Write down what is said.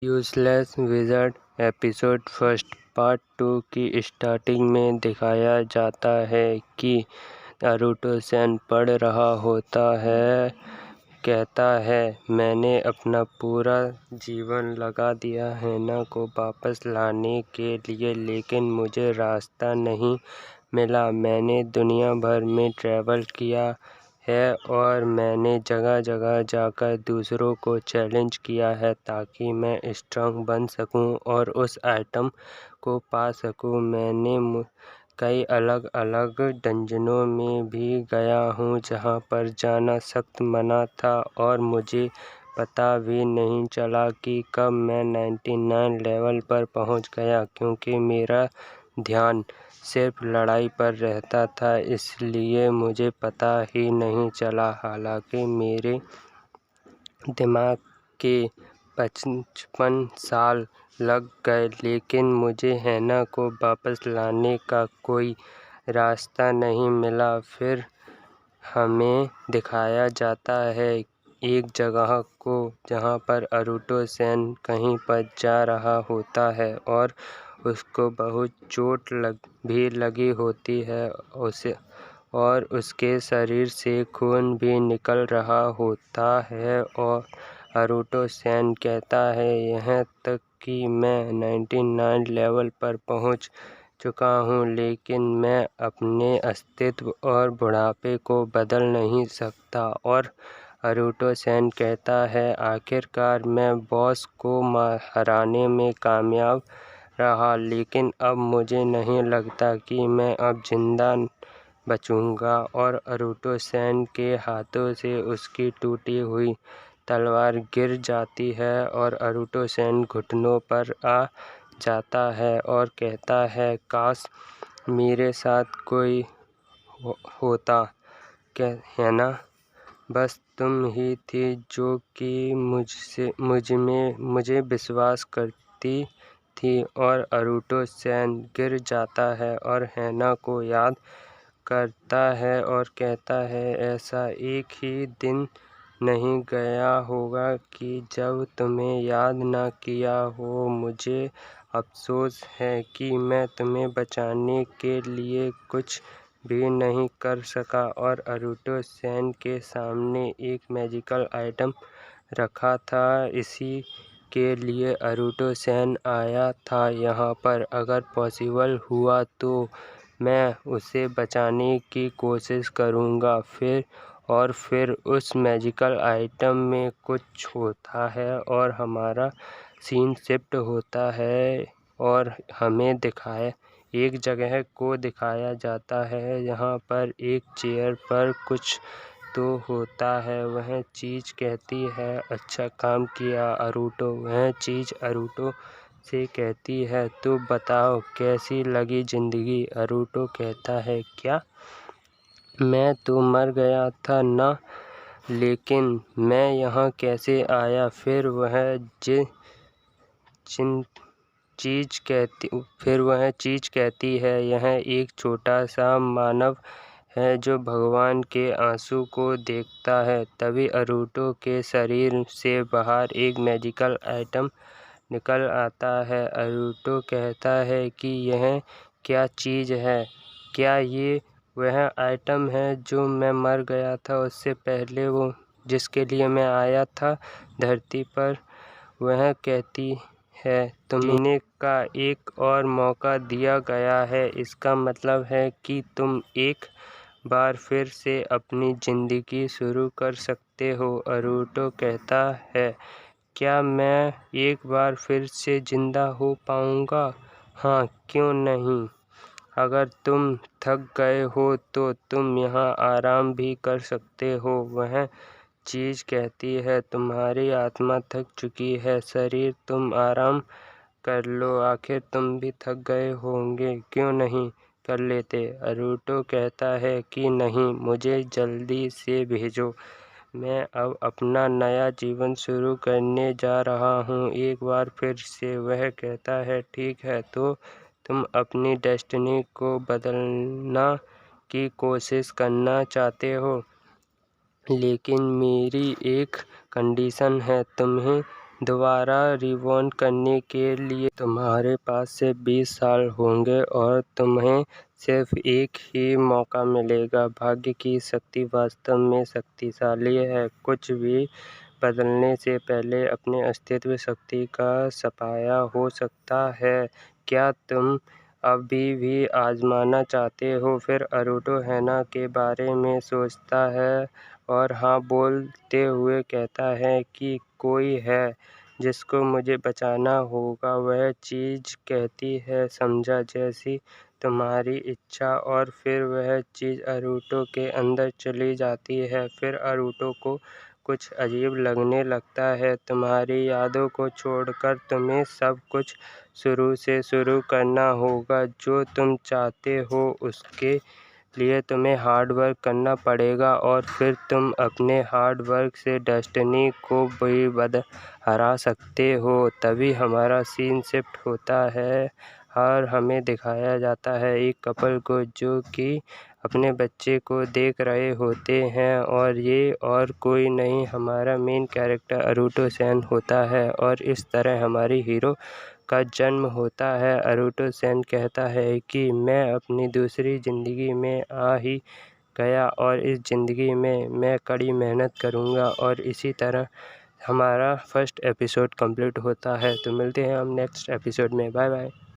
Useless wizard episode first part 2 की starting में दिखाया जाता है कि नारुतो सैन पढ़ रहा होता है। कहता है, मैंने अपना पूरा जीवन लगा दिया हैना को वापस लाने के लिए, लेकिन मुझे रास्ता नहीं मिला। मैंने दुनिया भर में ट्रैवल किया है और मैंने जगह जगह जाकर दूसरों को चैलेंज किया है ताकि मैं स्ट्रांग बन सकूं और उस आइटम को पा सकूं। मैंने कई अलग अलग डंजनों में भी गया हूं जहां पर जाना सख्त मना था और मुझे पता भी नहीं चला कि कब मैं 99 लेवल पर पहुंच गया, क्योंकि मेरा ध्यान सिर्फ लड़ाई पर रहता था, इसलिए मुझे पता ही नहीं चला। हालांकि मेरे दिमाग के 55 साल लग गए, लेकिन मुझे हैना को वापस लाने का कोई रास्ता नहीं मिला। फिर हमें दिखाया जाता है एक जगह को जहां पर नारुतो सैन कहीं पर जा रहा होता है और उसको बहुत चोट भी लगी होती है और उसके शरीर से खून भी निकल रहा होता है। और नारुतो सैन कहता है, यहाँ तक कि मैं 99 लेवल पर पहुंच चुका हूं, लेकिन मैं अपने अस्तित्व और बुढ़ापे को बदल नहीं सकता। और नारुतो सैन कहता है, आखिरकार मैं बॉस को हराने में कामयाब रहा, लेकिन अब मुझे नहीं लगता कि मैं अब जिंदा बचूंगा। और नारुतो सैन के हाथों से उसकी टूटी हुई तलवार गिर जाती है और नारुतो सैन घुटनों पर आ जाता है और कहता है, काश मेरे साथ कोई होता हैना। बस तुम ही थी जो कि मुझे विश्वास करती थी। और नारुतो सैन गिर जाता है और हैना को याद करता है और कहता है, ऐसा एक ही दिन नहीं गया होगा कि जब तुम्हें याद न किया हो। मुझे अफसोस है कि मैं तुम्हें बचाने के लिए कुछ भी नहीं कर सका। और नारुतो सैन के सामने एक मैजिकल आइटम रखा था, इसी के लिए नारुतो सैन आया था यहाँ पर। अगर पॉसिबल हुआ तो मैं उसे बचाने की कोशिश करूँगा। फिर उस मैजिकल आइटम में कुछ होता है और हमारा सीन शिफ्ट होता है और हमें एक जगह को दिखाया जाता है जहाँ पर एक चेयर पर कुछ तो होता है। वह चीज़ कहती है, अच्छा काम किया नारुतो। वह चीज़ नारुतो से कहती है, तो बताओ कैसी लगी ज़िंदगी। नारुतो कहता है, क्या मैं तो मर गया था ना, लेकिन मैं यहाँ कैसे आया। फिर वह चीज़ कहती है, यह एक छोटा सा मानव है जो भगवान के आंसू को देखता है। तभी नारुतो के शरीर से बाहर एक मैजिकल आइटम निकल आता है। नारुतो कहता है कि यह क्या चीज़ है, क्या ये वह आइटम है जो मैं मर गया था उससे पहले, वो जिसके लिए मैं आया था धरती पर। वह कहती है, तुम्हें जीने का एक और मौका दिया गया है, इसका मतलब है कि तुम एक बार फिर से अपनी ज़िंदगी शुरू कर सकते हो। नारुतो कहता है, क्या मैं एक बार फिर से ज़िंदा हो पाऊँगा। हाँ, क्यों नहीं। अगर तुम थक गए हो तो तुम यहाँ आराम भी कर सकते हो। वह चीज़ कहती है, तुम्हारी आत्मा थक चुकी है, शरीर तुम आराम कर लो, आखिर तुम भी थक गए होंगे, क्यों नहीं कर लेते। नारुतो कहता है कि नहीं, मुझे जल्दी से भेजो, मैं अब अपना नया जीवन शुरू करने जा रहा हूँ। एक बार फिर से वह कहता है, ठीक है, तो तुम अपनी डेस्टिनी को बदलना की कोशिश करना चाहते हो, लेकिन मेरी एक कंडीशन है, तुम्हें दोबारा रिवॉर्ड करने के लिए तुम्हारे पास से 20 साल होंगे और तुम्हें सिर्फ एक ही मौका मिलेगा। भाग्य की शक्ति वास्तव में शक्तिशाली है। कुछ भी बदलने से पहले अपने अस्तित्व शक्ति का सफाया हो सकता है। क्या तुम अभी भी आजमाना चाहते हो? फिर अरुटो हैना के बारे में सोचता है और हाँ बोलते हुए कहता है कि कोई है जिसको मुझे बचाना होगा। वह चीज़ कहती है समझा, जैसी तुम्हारी इच्छा। और फिर वह चीज़ अरुटो के अंदर चली जाती है। फिर अरुटो को कुछ अजीब लगने लगता है। तुम्हारी यादों को छोड़कर तुम्हें सब कुछ शुरू से शुरू करना होगा। जो तुम चाहते हो उसके लिए तुम्हें हार्ड वर्क करना पड़ेगा और फिर तुम अपने हार्ड वर्क से डेस्टिनी को भी हरा सकते हो। तभी हमारा सीन शिफ्ट होता है और हमें दिखाया जाता है एक कपल को जो कि अपने बच्चे को देख रहे होते हैं और ये और कोई नहीं हमारा मेन कैरेक्टर अरुटो सेन होता है। और इस तरह हमारी हीरो का जन्म होता है। अरुटो सेन कहता है कि मैं अपनी दूसरी ज़िंदगी में आ ही गया और इस ज़िंदगी में मैं कड़ी मेहनत करूँगा। और इसी तरह हमारा फर्स्ट एपिसोड कंप्लीट होता है। तो मिलते हैं हम नेक्स्ट एपिसोड में। Bye bye.